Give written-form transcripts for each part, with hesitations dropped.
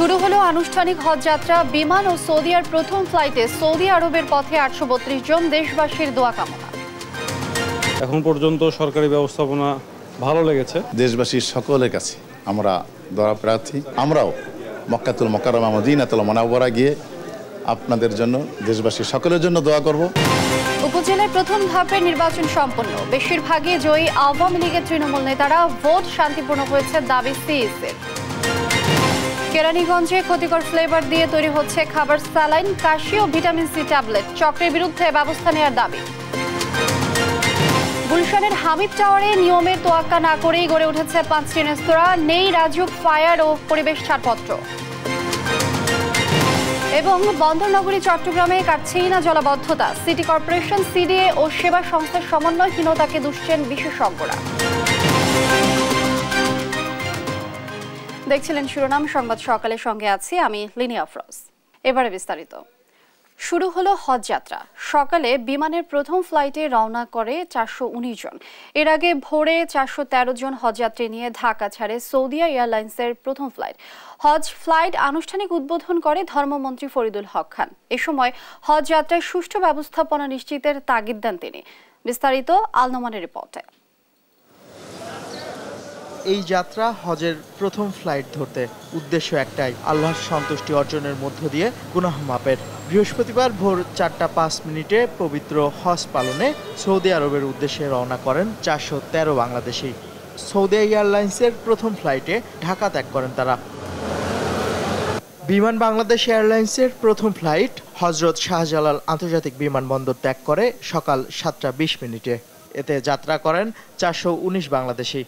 শুরু হলো আনুষ্ঠানিক হজ যাত্রা। বিমান ও সৌদিয়ার প্রথম ফ্লাইটে সৌদি আরবের পথে 832 জন দেশবাসীর দোয়া কামনা। এখন পর্যন্ত সরকারি ব্যবস্থাপনা ভালো লেগেছে। দেশবাসীর সকলের কাছে আমরা দোয়া প্রার্থী। আমরাও মক্কাতুল মুকাররমা মদিনাতুল মুনাওয়ারা গিয়ে আপনাদের জন্য, দেশবাসীর সকলের জন্য দোয়া করব। উপজেলার প্রথম ধাপের নির্বাচন সম্পন্ন। বেশিরভাগই জয়ী আওয়ামী লীগের তৃণমূল নেতারা। ভোট শান্তিপূর্ণ হয়েছে দাবি সিইসির। কেরানীগঞ্জে ক্ষতিকর ফ্লেভার দিয়ে তৈরি হচ্ছে খাবার স্যালাইন, কাশি ও ভিটামিন সি ট্যাবলেট। চক্রের বিরুদ্ধে ব্যবস্থা নেওয়ার দাবি। গুলশানের হামিদ টাওয়ারে নিয়মের তোয়াক্কা না করেই গড়ে উঠেছে 5টি রেস্তোরাঁ। নেই রাজুক ফায়ার ও পরিবেশ ছাড়পত্র। এবং বন্দরনগরী চট্টগ্রামে কাটছেই না জলাবদ্ধতা। সিটি কর্পোরেশন, সিডিএ ও সেবা সংস্থার সমন্বয়হীনতাকে দুষছেন বিশেষজ্ঞরা। দেখছিলেন শিরোনাম সংবাদ সকালের সঙ্গে আছি আমি লিনিয়া আফরোজ। এবারে বিস্তারিত। শুরু হলো হজ যাত্রা। সকালে বিমানের প্রথম ফ্লাইটে রওনা করে 419 জন। এর আগে ভোরে 413 জন হজযাত্রী নিয়ে ঢাকা ছাড়ে সৌদিয়া এয়ারলাইন্সের প্রথম ফ্লাইট। হজ ফ্লাইট আনুষ্ঠানিক উদ্বোধন করে ধর্মমন্ত্রী ফরিদুল হক খান। এ সময় হজ যাত্রায় সুষ্ঠু ব্যবস্থাপনা নিশ্চিতের তাগিদ দেন তিনি। বিস্তারিত আলনোমানের রিপোর্টে। এই যাত্রা হজের প্রথম ফ্লাইট ধরতে উদ্দেশ্য একটাই, আল্লাহর সন্তুষ্টি অর্জনের মধ্য দিয়ে গুনাহ মাপের। বৃহস্পতিবার ভোর 4:05 পবিত্র হজ পালনে সৌদি আরবের উদ্দেশ্যে রওনা করেন 413 বাংলাদেশি। সৌদি এয়ারলাইন্সের প্রথম ফ্লাইটে ঢাকা ত্যাগ করেন তারা। বিমান বাংলাদেশ এয়ারলাইন্সের প্রথম ফ্লাইট হজরত শাহজালাল আন্তর্জাতিক বিমানবন্দর ত্যাগ করে সকাল 7:20। এতে যাত্রা করেন 419 বাংলাদেশি।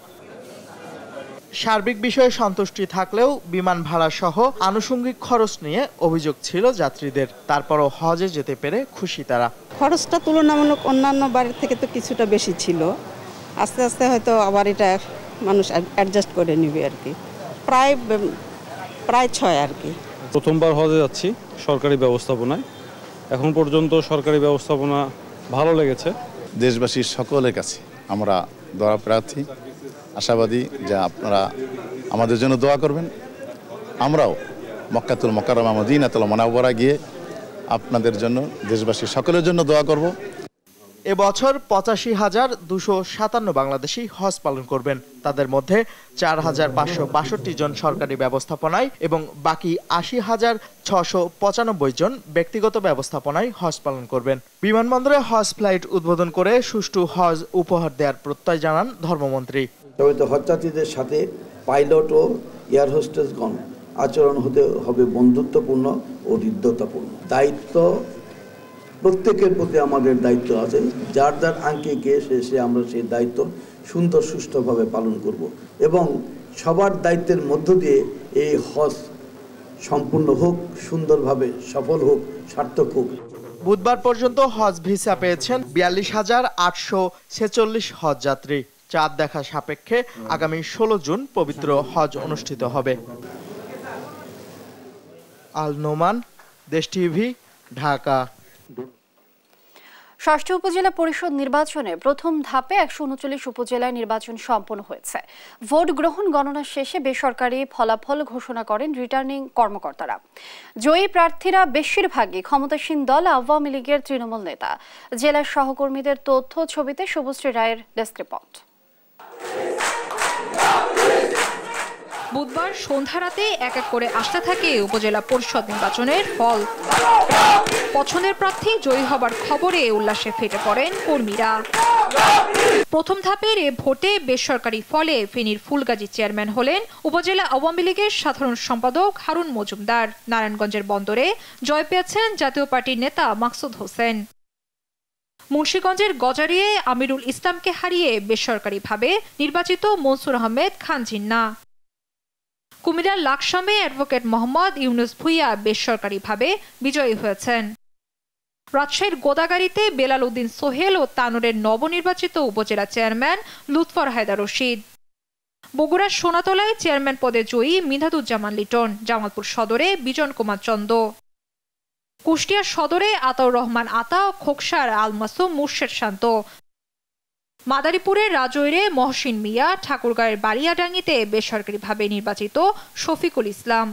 সার্বিক বিষয়ে সন্তুষ্টি থাকলেও বিমান ভাড়া সহ আনুষঙ্গিক খরচ নিয়ে অভিযোগ ছিল যাত্রীদের। তারপরও হজে যেতে পেরে খুশি তারা। খরচটা তুলনামূলক অন্যান্য বাড়ির থেকে তো কিছুটা বেশি ছিল। আস্তে আস্তে হয়তো আবার এটা মানুষ অ্যাডজাস্ট করে নিবে আর কি। প্রায় 6 আর কি। প্রথমবার হজে যাচ্ছি সরকারি ব্যবস্থাপনায়। এখন পর্যন্ত সরকারি ব্যবস্থাপনা ভালো লেগেছে। দেশবাসীর সকলের কাছে আমরা দোয়া প্রার্থী, আশাবাদী যে আপনারা আমাদের জন্য দোয়া করবেন। আমরাও মক্কাতুল মুকাররমা মদিনাতুল মুনাওয়ারা গিয়ে আপনাদের জন্য, দেশবাসীর সকলের জন্য দোয়া করব। এবছর 85,257 বাংলাদেশি হজ পালন করবেন। তাদের মধ্যে 4,562 জন সরকারি ব্যবস্থাপনায় এবং বাকি 80,695 জন ব্যক্তিগত ব্যবস্থাপনায় হজ পালন করবেন। বিমানবন্দরে হজ ফ্লাইট উদ্বোধন করে সুষ্ঠু হজ উপহার দেওয়ার প্রত্যয় জানান ধর্মমন্ত্রী। তবে তো হজযাত্রীদের সাথে পাইলট ও এয়ার হোস্টেসগণ আচরণ হতে হবে বন্ধুত্বপূর্ণ ও হৃদ্যতাপূর্ণ। দায়িত্ব প্রত্যেকের প্রতি আমাদের দায়িত্ব আছে। যার যার আঙ্কিকে সে আমরা সেই দায়িত্ব সুন্দর সুষ্ঠুভাবে পালন করব এবং সবার দায়িত্বের মধ্য দিয়ে এই হজ সম্পূর্ণ হোক, সুন্দরভাবে সফল হোক, সার্থক হোক। বুধবার পর্যন্ত হজ ভিসা পেয়েছেন 42,846 হজ যাত্রী। চাঁদ দেখা সাপেক্ষে আগামী 16 জুন পবিত্র হজ অনুষ্ঠিত হবে। আল নোমান, দেশ টিভি, ঢাকা। ষষ্ঠ উপজেলা পরিষদ নির্বাচনে প্রথম ধাপে 139 উপজেলায় নির্বাচন সম্পন্ন হয়েছে। ভোট গ্রহণ গণনা শেষে বেসরকারি ফলাফল ঘোষণা করেন রিটার্নিং কর্মকর্তারা। জয়ী প্রার্থীরা বেশিরভাগই ক্ষমতাসীন দল আওয়ামী লীগের তৃণমূল নেতা। জেলার সহকর্মীদের তথ্য ছবিতে শুভশ্রী রায়ের ডেস্ক রিপোর্ট। বুধবার সন্ধ্যা রাতে এক এক করে আসতে থাকে উপজেলা পরিষদ নির্বাচনের ফল। পছন্দের প্রার্থী জয়ী হবার খবরে উল্লাসে ফেটে পড়েন কর্মীরা। প্রথম ধাপের এ ভোটে বেসরকারি ফলে ফেনীর ফুলগাজী চেয়ারম্যান হলেন উপজেলা আওয়ামী লীগের সাধারণ সম্পাদক হারুন মজুমদার। নারায়ণগঞ্জের বন্দরে জয় পেয়েছেন জাতীয় পার্টির নেতা মাকসুদ হোসেন। মুন্সিগঞ্জের গজারিয়ে আমিরুল ইসলামকে হারিয়ে বেসরকারিভাবে নির্বাচিত মনসুর আহমেদ খান জিন্না। কুমিল্লার লাকসামে অ্যাডভোকেট মোহাম্মদ ইউনুস ভুইয়া বেসরকারিভাবে বিজয়ী হয়েছেন। রাজশাহীর গোদাগাড়ীতে বেলাল উদ্দিন সোহেল ও তানোরের নবনির্বাচিত উপজেলা চেয়ারম্যান লুৎফর হায়দার রশিদ। বগুড়ার সোনাতলায় চেয়ারম্যান পদে জয়ী মিনহাদুজ্জামান লিটন। জামালপুর সদরে বিজন কুমার চন্দ। কুষ্টিয়া সদরে আতাউর রহমান আতা ও খোকসার আল মাসুম মুর্শেদ শান্ত। মাদারীপুরের রাজৈরে মহসিন মিয়া। ঠাকুরগাঁয়ের বালিয়াডাঙ্গিতে বেসরকারিভাবে নির্বাচিত শফিকুল ইসলাম।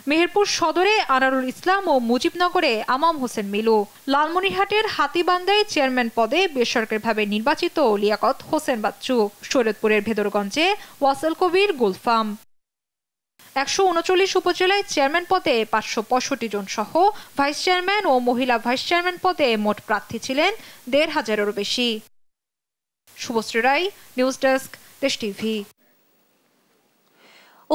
মেহেরপুর সদরে আনারুল ইসলাম ও মুজিবনগরে আমাম হোসেন মিলু, লালমনিরহাটের হাতীবান্ধায় চেয়ারম্যান পদে বেসরকারিভাবে নির্বাচিত লিয়াকত হোসেন বাচ্চু, শরীয়তপুরের ভেদরগঞ্জে ওয়াসেল কবির গুলফাম। 139 উপজেলায় চেয়ারম্যান পদে 565 জন সহ ভাইস চেয়ারম্যান ও মহিলা ভাইস চেয়ারম্যান পদে মোট প্রার্থী ছিলেন 1,500-এরও বেশি। শুভশ্রী রায়, নিউজ ডেস্ক, দেশ টিভি।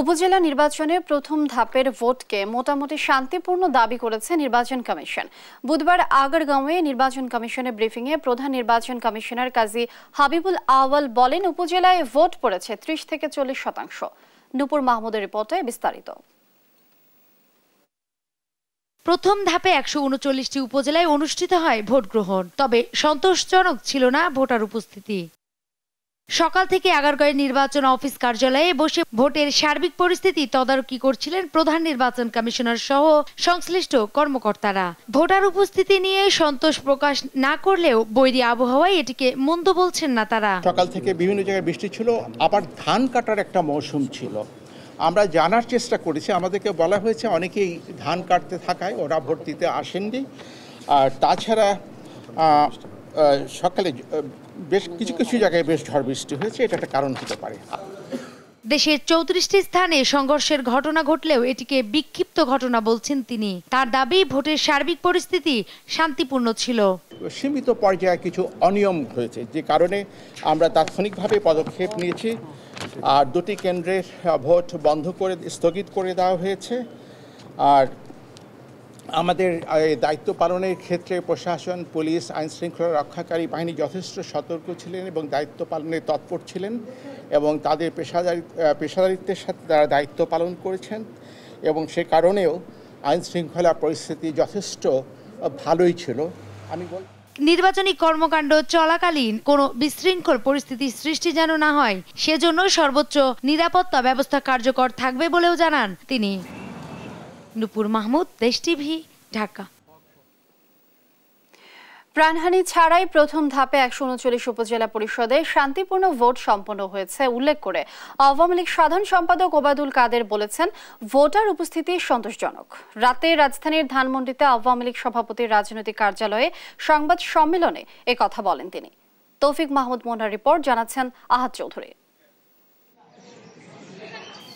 উপজেলা নির্বাচনে প্রথম ধাপের ভোটকে মোটামুটি শান্তিপূর্ণ দাবি করেছে নির্বাচন কমিশন। বুধবার আগারগাঁওয়ে নির্বাচন কমিশনের ব্রিফিংয়ে প্রধান নির্বাচন কমিশনার কাজী হাবিবুল আওয়াল বলেন, উপজেলায় ভোট পড়েছে 30 থেকে 40%। নূপুর মাহমুদের রিপোর্টে বিস্তারিত। প্রথম ধাপে 139টি উপজেলায় অনুষ্ঠিত হয় ভোট গ্রহণ, তবে সন্তোষজনক ছিল না ভোটার উপস্থিতি। সকাল থেকে আগারগাঁওয়ের নির্বাচন অফিস কার্যালয়ে বসে ভোটের সার্বিক পরিস্থিতি তদারকি করছিলেন প্রধান নির্বাচন কমিশনার সহ সংশ্লিষ্ট কর্মকর্তারা। ভোটার উপস্থিতি নিয়ে সন্তোষ প্রকাশ না করলেও বৈরী আবহাওয়ায় এটিকে মন্দ বলছেন না তারা। সকাল থেকে বিভিন্ন জায়গায় বৃষ্টি ছিল, আবার ধান কাটার একটা মৌসুম ছিল। আমরা জানার চেষ্টা করেছি, আমাদেরকে বলা হয়েছে অনেকেই ধান কাটতে থাকায় ওরা ভোট দিতে আসেননি। আর তাছাড়া সকালে বেশ কিছু জায়গায় বেশ ঝড় বৃষ্টি হয়েছে, এটা একটা কারণ হতে পারে। দেশের 34টি স্থানে সংঘর্ষের ঘটনা ঘটলেও এটিকে বিক্ষিপ্ত ঘটনা বলছেন তিনি। তার দাবি, ভোটের সার্বিক পরিস্থিতি শান্তিপূর্ণ ছিল। সীমিত পর্যায়ে কিছু অনিয়ম হয়েছে, যে কারণে আমরা তাৎক্ষণিকভাবে পদক্ষেপ নিয়েছি। আর 2টি কেন্দ্রের ভোট বন্ধ করে স্থগিত করে দেওয়া হয়েছে। আর আমাদের দায়িত্ব পালনের ক্ষেত্রে প্রশাসন, পুলিশ, আইন শৃঙ্খলা রক্ষাকারী বাহিনী যথেষ্ট সতর্ক ছিলেন এবং দায়িত্ব পালনে তৎপর ছিলেন এবং তাদের পেশাদারিত্বের সাথে তারা দায়িত্ব পালন করেছেন এবং সে কারণেও আইন শৃঙ্খলা পরিস্থিতি যথেষ্ট ভালোই ছিল। আমি বল নির্বাচনী কর্মকাণ্ড চলাকালীন কোনো বিশৃঙ্খল পরিস্থিতি সৃষ্টি যেন না হয়, সেজন্য সর্বোচ্চ নিরাপত্তা ব্যবস্থা কার্যকর থাকবে বলেও জানান তিনি। নূপুর মাহমুদ, দেশ টিভি, ঢাকা। প্রাণহানি ছাড়াই প্রথম ধাপে 139 উপজেলা পরিষদে শান্তিপূর্ণ ভোট সম্পন্ন হয়েছে উল্লেখ করে আওয়ামী লীগ সাধারণ সম্পাদক ওবায়দুল কাদের বলেছেন, ভোটার উপস্থিতি সন্তোষজনক। রাতে রাজধানীর ধানমন্ডিতে আওয়ামী লীগ সভাপতির রাজনৈতিক কার্যালয়ে সংবাদ সম্মেলনে একথা বলেন তিনি। তৌফিক মাহমুদ মোনার রিপোর্ট, জানাচ্ছেন আহাদ চৌধুরী।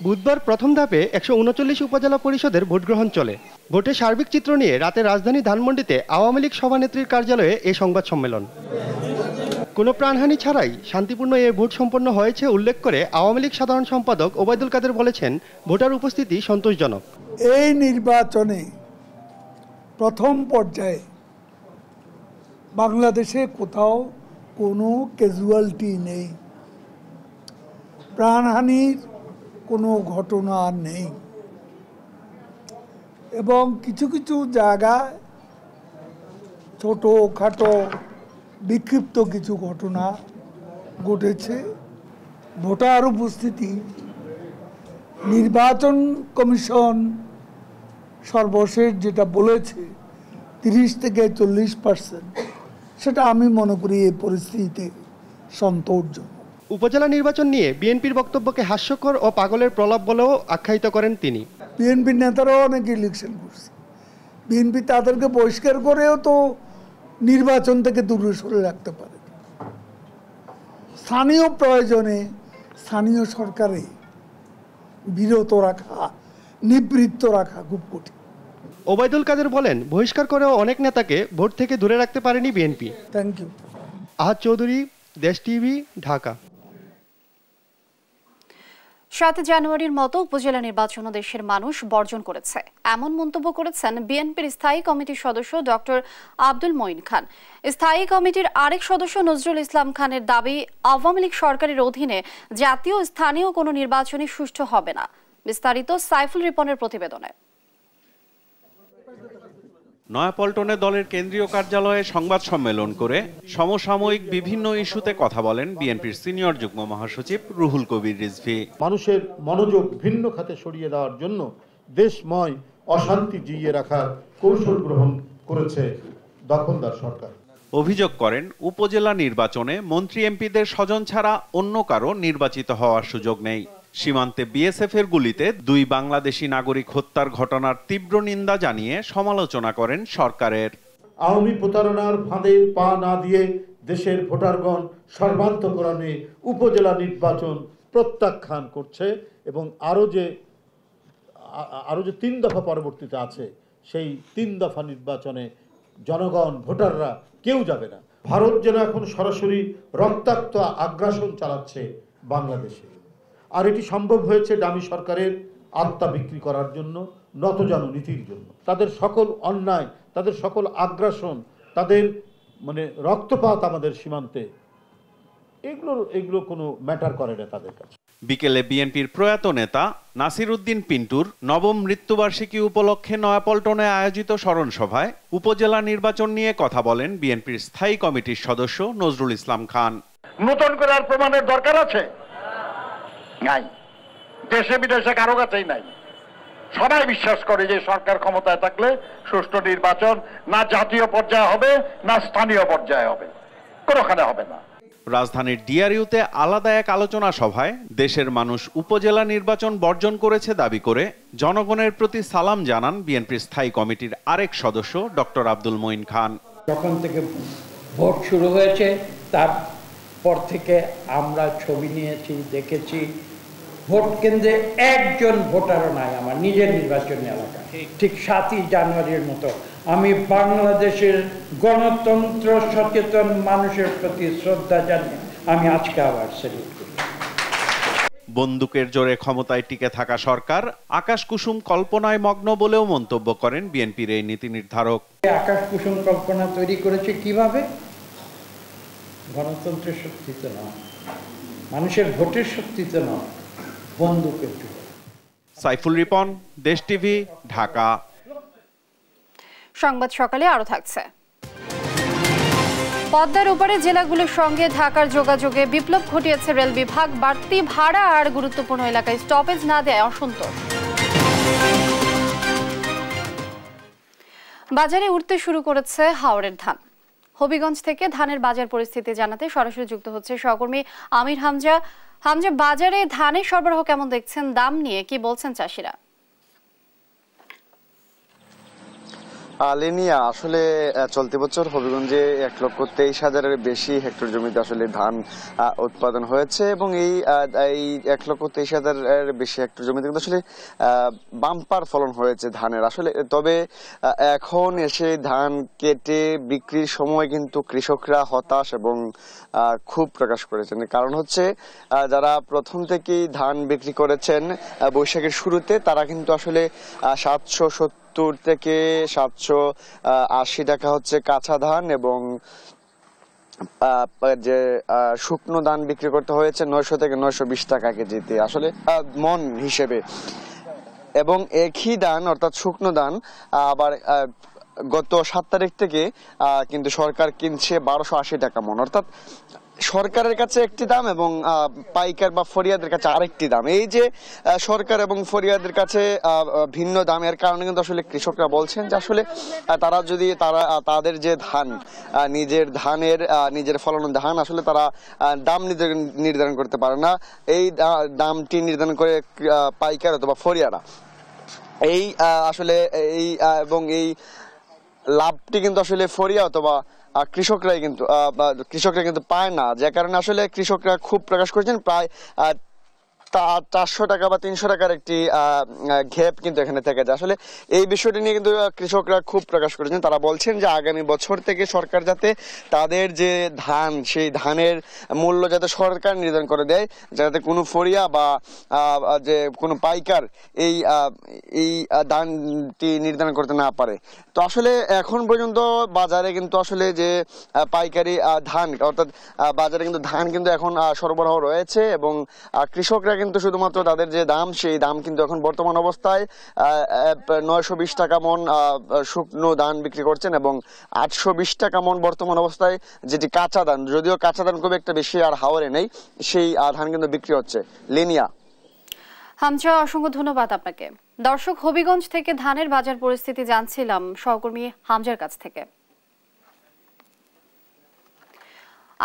বুধবার প্রথম ধাপে 139 উপজেলা পরিষদের ভোট গ্রহণ চলে। ভোটের সার্বিক চিত্র নিয়ে রাতে রাজধানী ধানমন্ডিতে আওয়ামী লীগ সভানেত্রীর কার্যালয়ে এই সংবাদ সম্মেলন। কোনো প্রাণহানি ছাড়াই শান্তিপূর্ণ এই ভোট সম্পন্ন হয়েছে উল্লেখ করে আওয়ামী লীগ সাধারণ সম্পাদক ওবায়দুল কাদের বলেছেন, ভোটার উপস্থিতি সন্তোষজনক। এই নির্বাচনে প্রথম পর্যায়ে বাংলাদেশে কোথাও কোনো ক্যাজুয়ালিটি নেই, প্রাণহানির কোনো ঘটনা নেই এবং কিছু জায়গায় ছোটোখাটো বিক্ষিপ্ত কিছু ঘটনা ঘটেছে। ভোটার উপস্থিতি নির্বাচন কমিশন সর্বশেষ যেটা বলেছে 30 থেকে 40%, সেটা আমি মনে করি এই পরিস্থিতিতে সন্তোষজনক। উপজেলা নির্বাচন নিয়ে বিএনপির বক্তব্যকে হাস্যকর ও পাগলের প্রলাপ বলেও আখ্যায়িত করেন তিনি। বিএনপির নেতারাও অনেক ইলেকশন করছে, বিএনপি তাদেরকে বহিষ্কার করেও তো নির্বাচন থেকে দূরে সরে রাখতে পারে। স্থানীয় প্রয়োজনে স্থানীয় সরকারে বিরত রাখা, নিবৃত্ত রাখা খুব কঠিন। ওবায়দুল কাদের বলেন, বহিষ্কার করেও অনেক নেতাকে ভোট থেকে দূরে রাখতে পারেনি BNP. Thank you. Ahad Chowdhury, Desh TV, Dhaka. 7 জানুয়ারির মতো উপজেলা নির্বাচনও দেশের মানুষ বর্জন করেছে, এমন মন্তব্য করেছেন বিএনপির স্থায়ী কমিটির সদস্য ডক্টর আব্দুল মঈন খান। স্থায়ী কমিটির আরেক সদস্য নজরুল ইসলাম খানের দাবি, আওয়ামী লীগ সরকারের অধীনে জাতীয় স্থানীয় কোনো নির্বাচনই সুষ্ঠু হবে না। বিস্তারিত সাইফুল রিপনের প্রতিবেদনে। নয়াপল্টনে দলের কেন্দ্রীয় কার্যালয়ে সংবাদ সম্মেলন করে সমসাময়িক বিভিন্ন ইস্যুতে কথা বলেন বিএনপির সিনিয়র যুগ্ম মহাসচিব রুহুল কবির রিজভী। মানুষের মনোযোগ ভিন্ন খাতে সরিয়ে দেওয়ার জন্য দেশময় অশান্তি জিইয়ে রাখার কৌশল গ্রহণ করেছে দখলদার সরকার। অভিযোগ করেন, উপজেলা নির্বাচনে মন্ত্রী এমপিদের স্বজন ছাড়া অন্য কারো নির্বাচিত হওয়ার সুযোগ নেই। সীমান্তে বিএসএফ এর গুলিতে 2 বাংলাদেশি নাগরিক হত্যার ঘটনার তীব্র নিন্দা জানিয়ে সমালোচনা করেন সরকারের। আওয়ামী প্রতারণার ফাঁদে পা না দিয়ে দেশের ভোটারগণ সর্বান্তকরণে উপজেলা নির্বাচন প্রত্যাখ্যান করছে এবং আরও যে 3 দফা পরবর্তীতে আছে সেই 3 দফা নির্বাচনে জনগণ ভোটাররা কেউ যাবে না। ভারত যেন এখন সরাসরি রক্তাক্ত আগ্রাসন চালাচ্ছে বাংলাদেশে, আর এটি সম্ভব হয়েছে ডামি সরকারের আত্মা বিক্রি করার জন্য, নতজানু নীতির জন্য। তাদের সকল অন্যায়, তাদের সকল আগ্রাসন, তাদের রক্তপাত আমাদের সীমান্তে, এগুলো কোনো ম্যাটার করে না তাদের কাছে। বিকেলে বিএনপির প্রয়াত নেতা নাসির উদ্দিন পিন্টুর নবম মৃত্যুবার্ষিকী উপলক্ষে নয়াপল্টনে আয়োজিত স্মরণ সভায় উপজেলা নির্বাচন নিয়ে কথা বলেন বিএনপির স্থায়ী কমিটির সদস্য নজরুল ইসলাম খান। নতুন করে আর প্রমাণের দরকার আছে? নাই, দেশে বিদেশে কারো কাছেই নাই। সবাই বিশ্বাস করে যে সরকার ক্ষমতায় থাকলে সুষ্ঠু নির্বাচন না জাতীয় পর্যায়ে হবে না স্থানীয় পর্যায়ে হবে, কোনোখানে হবে না। রাজধানীর ডিআরইউতে আলাদা এক আলোচনা সভায় দেশের মানুষ উপজেলা নির্বাচন বর্জন করেছে দাবি করে জনগণের প্রতি সালাম জানান বিএনপির স্থায়ী কমিটির আরেক সদস্য ডক্টর আব্দুল মঈন খান। যখন থেকে ভোট শুরু হয়েছে তারপর থেকে আমরা ছবি নিয়েছি, দেখেছি ভোট কেন্দ্রে একজন ভোটারও নাই আমার নিজের নির্বাচনী এলাকা। ঠিক 7ই জানুয়ারির মতো আমি বাংলাদেশের গণতন্ত্র সচেতন মানুষের প্রতি শ্রদ্ধা জানিয়ে আমি আজকে আবার সেলিব্রেট করি। বন্দুকের জোরে ক্ষমতায় টিকে থাকা সরকার আকাশ কুসুম কল্পনায় মগ্ন বলেও মন্তব্য করেন বিএনপির এই নীতি নির্ধারক। আকাশ কুসুম কল্পনা তৈরি করেছে কিভাবে? গণতন্ত্রের শক্তিতে নয়, মানুষের ভোটের শক্তিতে নয়, বন্দুকের জোরে। সাইফুল রিপন, দেশ টিভি, ঢাকা। সংবাদ সকালে আরো থাকছে। পদ্মার ওপারে জেলাগুলোর সঙ্গে ঢাকার যোগাযোগে বিপ্লব ঘটিয়েছে রেল বিভাগ। বাড়তি ভাড়া আর গুরুত্বপূর্ণ এলাকায় স্টপেজ না দেয় অসন্তোষ। বাজারে উঠতে শুরু করেছে হাওরের ধান। হবিগঞ্জ থেকে ধানের বাজার পরিস্থিতি জানাতে সরাসরি যুক্ত হচ্ছে সহকর্মী আমির হামজা। হামজা, বাজারে ধানের সরবরাহ কেমন দেখছেন? দাম নিয়ে কি বলছেন চাষিরা? আলিনিয়া, আসলে চলতি বছর হবিগঞ্জে 1,23,000-এর বেশি হেক্টর জমিতে আসলে ধান উৎপাদন হয়েছে এবং এই 1,23,000-এর বেশি হেক্টর জমিতে কিন্তু আসলে বাম্পার ফলন হয়েছে ধানের। আসলে তবে এখন এসে ধান কেটে বিক্রির সময় কিন্তু কৃষকরা হতাশ এবং ক্ষোভ প্রকাশ করেছেন। কারণ হচ্ছে যারা প্রথম থেকেই ধান বিক্রি করেছেন বৈশাখের শুরুতে, তারা কিন্তু আসলে 770 থেকে 780 টাকা হচ্ছে কাঁচা ধান এবং যে শুকনো ধান বিক্রি করতে হয়েছে 900 থেকে 920 টাকা কেজিতে, আসলে মন হিসেবে। এবং একই ধান অর্থাৎ শুকনো ধান আবার গত 7 তারিখ থেকে কিন্তু সরকার কিনছে 1280 টাকা মন, অর্থাৎ সরকারের কাছে একটি দাম এবং পাইকার বা ফরিয়াদের কাছে আরেকটি দাম। এই যে সরকার এবং ফরিয়াদের কাছে ভিন্ন দাম, এর কারণে কিন্তু আসলে কৃষকরা বলছেন যে আসলে তাদের যে ধান, নিজের ফলানো ধান, আসলে তারা দাম নির্ধারণ করতে পারে না। এই দামটি নির্ধারণ করে পাইকার অথবা ফরিয়ারা। এই আসলে এবং এই লাভটি কিন্তু আসলে ফরিয়া অথবা কৃষকরা কিন্তু পায় না, যে কারণে আসলে কৃষকরা খুব প্রকাশ করেছেন। প্রায় 400 টাকা বা 300 টাকার একটি গ্যাপ কিন্তু এখানে থেকে যায়। আসলে এই বিষয়টি নিয়ে কিন্তু কৃষকরা খুব প্রকাশ করেছেন। তারা বলছেন যে আগামী বছর থেকে সরকার যাতে তাদের যে ধান, সেই ধানের মূল্য যাতে সরকার নির্ধারণ করে দেয়, যাতে কোনো ফরিয়া বা যে কোনো পাইকার এই ধানটি নির্ধারণ করতে না পারে। তো আসলে এখন পর্যন্ত বাজারে কিন্তু আসলে যে পাইকারি ধান, অর্থাৎ বাজারে কিন্তু ধান কিন্তু এখন সরবরাহ রয়েছে এবং কৃষকরা কিন্তু শুধুমাত্র তাদের যে দাম, সেই দাম কিন্তু এখন বর্তমান অবস্থায় 920 টাকা মন শুকনো ধান বিক্রি করছেন এবং 820 টাকা মন বর্তমান অবস্থায় যেটি কাঁচা ধান, যদিও কাঁচা ধান খুব একটা বেশি আর হাওরে নেই, সেই ধান কিন্তু বিক্রি হচ্ছে। লিনিয়া। হামজা, অসংখ্য ধন্যবাদ আপনাকে। দর্শক, হবিগঞ্জ থেকে ধানের বাজার পরিস্থিতি জানছিলাম সহকর্মী হামজার কাছ থেকে।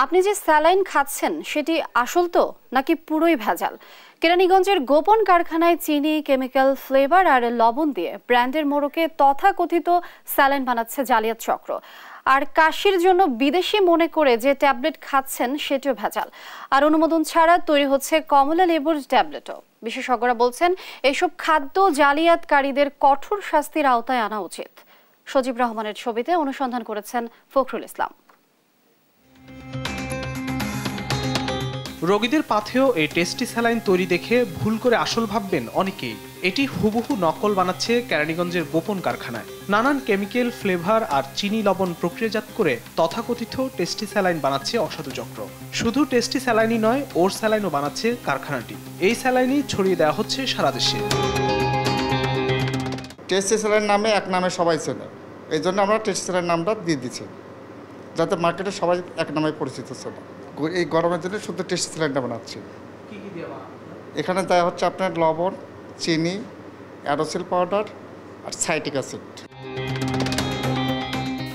আপনি যে স্যালাইন খাচ্ছেন সেটি আসল তো নাকি পুরোই ভেজাল? কেরানীগঞ্জের গোপন কারখানায় চিনি, কেমিক্যাল, ফ্লেভার আর লবণ দিয়ে ব্র্যান্ডের মোড়কে তথাকথিত স্যালাইন বানাচ্ছে জালিয়াত চক্র। আর কাশির জন্য বিদেশি মনে করে যে ট্যাবলেট খাচ্ছেন সেটিও ভেজাল। আর অনুমোদন ছাড়া তৈরি হচ্ছে কমলা লেবুর ট্যাবলেটও। বিশেষজ্ঞরা বলছেন এইসব খাদ্য জালিয়াতকারীদের কঠোর শাস্তির আওতায় আনা উচিত। সজীব রহমানের ছবিতে অনুসন্ধান করেছেন ফখরুল ইসলাম। রোগীদের পাথেও এই টেস্টি স্যালাইন তৈরি দেখে ভুল করে আসল ভাববেন অনেকেই। এটি হুবহু নকল বানাচ্ছে কেরানীগঞ্জের গোপন কারখানায়। নানান কেমিক্যাল, ফ্লেভার আর চিনি, লবণ প্রক্রিয়াজাত করে তথাকথিত টেস্টি স্যালাইন বানাচ্ছে অসাধু চক্র। শুধু টেস্টি স্যালাইনই নয়, ওর স্যালাইনও বানাচ্ছে কারখানাটি। এই স্যালাইনই ছড়িয়ে দেওয়া হচ্ছে সারা দেশে। টেস্টি স্যালাইন নামে এক নামে সবাই চেনে, এই জন্য আমরা টেস্টি স্যালাইন নামটা দিয়ে দিচ্ছি, যাতে মার্কেটে সবাই এক নামে পরিচিত ছিল। এই গরমের জন্য শুধু টেস্টি স্যালাইনটা বানাচ্ছি। এখানে দেওয়া হচ্ছে আপনার লবণ, চিনি, অ্যারোসিল পাউডার আর সাইট্রিক অ্যাসিড।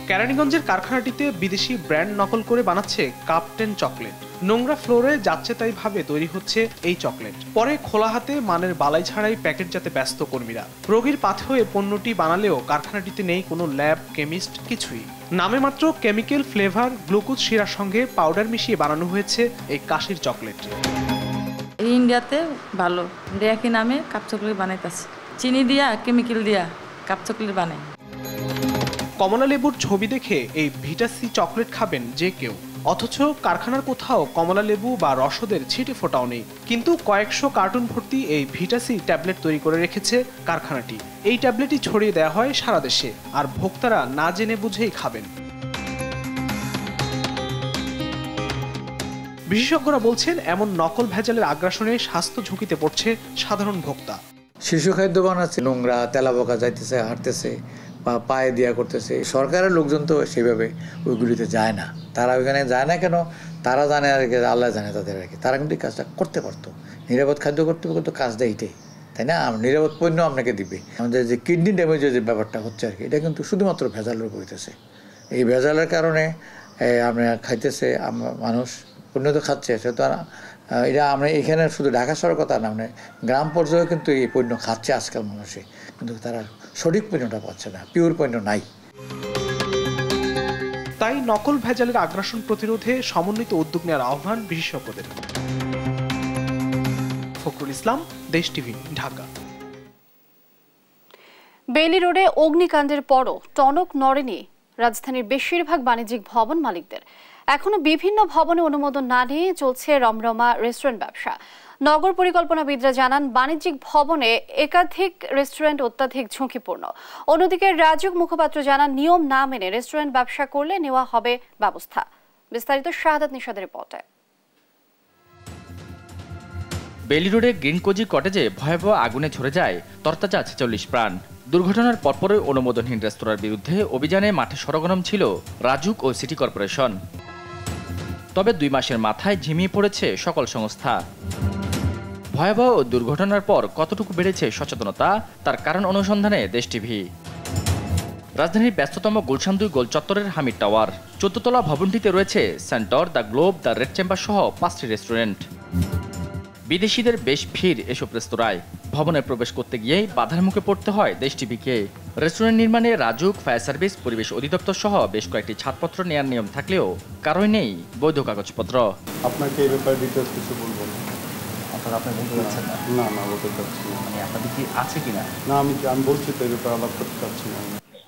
কেরানীগঞ্জের কারখানাটিতে বিদেশি ব্র্যান্ড নকল করে বানাচ্ছে কাপ10 চকলেট। নোংরা ফ্লোরে যাচ্ছে তাই ভাবে তৈরি হচ্ছে এই চকলেট। পরে খোলা হাতে মানের বালাই ছাড়াই প্যাকেটজাতে ব্যস্ত কর্মীরা। রোগীর পাথেও এ পণ্যটি বানালেও কারখানাটিতে নেই কোনো ল্যাব, কেমিস্ট, কিছুই। নামে মাত্র কেমিক্যাল, ফ্লেভার, গ্লুকোজ শিরার সঙ্গে পাউডার মিশিয়ে বানানো হয়েছে এই কাশির চকলেট। ইন্ডিয়াতে ভালো ডেয়াকি নামে কাপ চকলেট বানাইতেছে, চিনি দিয়া, কেমিক্যাল দিয়া কাপ চকলেট বানায়। কমলা লেবুর ছবি দেখে এই ভিটাসি চকলেট খাবেন যে কেউ, অথচ কারখানার কোথাও কমলা লেবু বা রসদের ছিটে ফোটাও নেই। কিন্তু কয়েকশো কার্টুন ভর্তি এই ভিটাসি ট্যাবলেট তৈরি করে রেখেছে কারখানাটি। এই ট্যাবলেটই ছড়িয়ে দেওয়া হয় সারা দেশে, আর ভোক্তারা না জেনে বুঝেই খাবেন। বিশেষজ্ঞরা বলছেন এমন নকল ভেজালের আগ্রাসনে স্বাস্থ্য ঝুঁকিতে পড়ছে সাধারণ ভোক্তা। শিশু খাদ্য বানাচ্ছে, নোংরা তেলাপোকা যাইতেছে, হাঁটতেছে বা পায়ে দিয়া করতেছে। সরকারের লোকজন তো সেভাবে ওইগুলিতে যায় না। তারা ওইখানে যায় না কেন? তারা জানে আর কি, আল্লাহ জানে তাদের আর কি। তারা কিন্তু এই কাজটা করতে পারতো, নিরাপদ খাদ্য করতে করতে কাজটা এইটাই, তাই না? নিরাপদ পণ্য আপনাকে দিবে। আমাদের যে কিডনি ড্যামেজের যে ব্যাপারটা হচ্ছে আর কি, এটা কিন্তু শুধুমাত্র ভেজালের উপর হইতেছে। এই ভেজালের কারণে আমরা খাইতেছে, মানুষ পণ্য তো খাচ্ছে, সেটা এটা আমরা এখানে শুধু ঢাকা শহরের কথা না, মানে গ্রাম পর্যায়েও কিন্তু এই পণ্য খাচ্ছে আজকাল মানুষে, কিন্তু তারা সঠিক পণ্যটা পাচ্ছে না, পিওর পণ্য নাই। তাই নকল ভেজালের আগ্রাসন প্রতিরোধে সমন্বিত উদ্যোগ নেওয়ার আহ্বান বিশেষজ্ঞদের। ফখরুল ইসলাম, দেশ টিভি, ঢাকা। বেইলি রোডে অগ্নিকাণ্ডের পরও টনক নড়েনি রাজধানীর বেশিরভাগ বাণিজ্যিক ভবন মালিকদের। এখনো বিভিন্ন ভবনে অনুমোদন না নিয়ে চলছে রমরমা রেস্টুরেন্ট ব্যবসা। নগর পরিকল্পনাবিদরা জানান, বাণিজ্যিক ভবনে একাধিক রেস্টুরেন্ট অত্যাধিক ঝুঁকিপূর্ণ। অন্যদিকে রাজুক মুখপাত্র জানান, নিয়ম না মেনে রেস্টুরেন্ট ব্যবসা করলে নেওয়া হবে ব্যবস্থা। বিস্তারিত শাহাদাত নিশাদের রিপোর্টে। বেইলি রোডে গ্রিন কোজি কটেজে ভয়াবহ আগুনে ঝরে যায় তরতাজা 46 প্রাণ। দুর্ঘটনার পরপরই অনুমোদনহীন রেস্তোরাঁর বিরুদ্ধে অভিযানে মাঠে সরগরম ছিল রাজুক ও সিটি কর্পোরেশন। তবে 2 মাসের মাথায় ঝিমিয়ে পড়েছে সকল সংস্থা। ভয়াবহ দুর্ঘটনার পর কতটুকু বেড়েছে সচেতনতা, তার কারণ অনুসন্ধানে দেশ টিভি। রাজধানীর ব্যস্ততম গুলশান 2 গোল চত্বরের হামিদ টাওয়ার 14 তলা ভবনটিতে রয়েছে সেন্টর, the globe, the red chamber সহ 5টি রেস্টুরেন্ট। বিদেশিদের বেশ ভিড় এসব রেস্তোরাঁয়। ভবনে প্রবেশ করতে গিয়েই বাধার মুখে পড়তে হয় দেশ টিভিকে। রেস্টুরেন্ট নির্মাণে রাজুক, ফায়ার সার্ভিস, পরিবেশ অধিদপ্তর সহ বেশ কয়েকটি ছাড়পত্র নেওয়ার নিয়ম থাকলেও কারোই নেই বৈধ কাগজপত্র। আপনাকে এই ব্যাপারে ডিটেইলস কিছু বলবো না। আপনি বলতে পারছেন না? না বলতে চাচ্ছি না। মানে আপনাদের কি আছে কিনা? না, আমি বলছি তো এই ব্যাপারে আলাপ করতে চাচ্ছি না।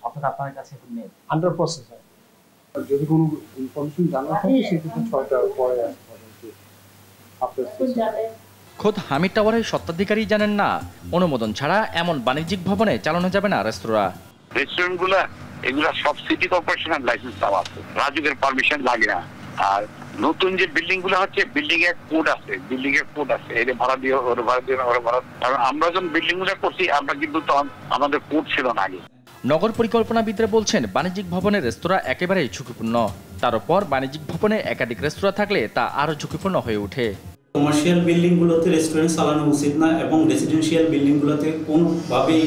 আপনার কাছে নেই? Under process. যদি কোনো ইনফরমেশন জানা থাকে সেক্ষেত্রে 6টার পরে খোদ হামিদ টাওয়ারের স্বত্বাধিকারী জানেন না, অনুমোদন ছাড়া এমন বাণিজ্যিক ভবনে চালানো যাবে না রেস্তোরাঁ। রেস্টুরেন্টগুলো এগুলা সব সিটি কর্পোরেশনের লাইসেন্স দেওয়া আছে, রাজুকের পারমিশন লাগে না। আর নতুন যে বিল্ডিং গুলো হচ্ছে, বিল্ডিং এর কোড আছে, এর ভাড়া দিয়ে ওর ভাড়া দিয়ে ওর ভাড়া। কারণ আমরা যখন বিল্ডিং গুলো করছি, আমরা কিন্তু আমাদের কোড ছিল না আগে। নগর পরিকল্পনাবিদরা বলছেন, বাণিজ্যিক ভবনের রেস্তোরাঁ একেবারেই ঝুঁকিপূর্ণ। তার উপর বাণিজ্যিক ভবনে একাধিক রেস্তোরাঁ থাকলে তা আরো ঝুঁকিপূর্ণ হয়ে ওঠে। কমার্শিয়াল বিল্ডিংগুলোতে রেস্টুরেন্ট চালানো উচিত না এবং রেসিডেন্সিয়াল বিল্ডিংগুলোতে কোনোভাবেই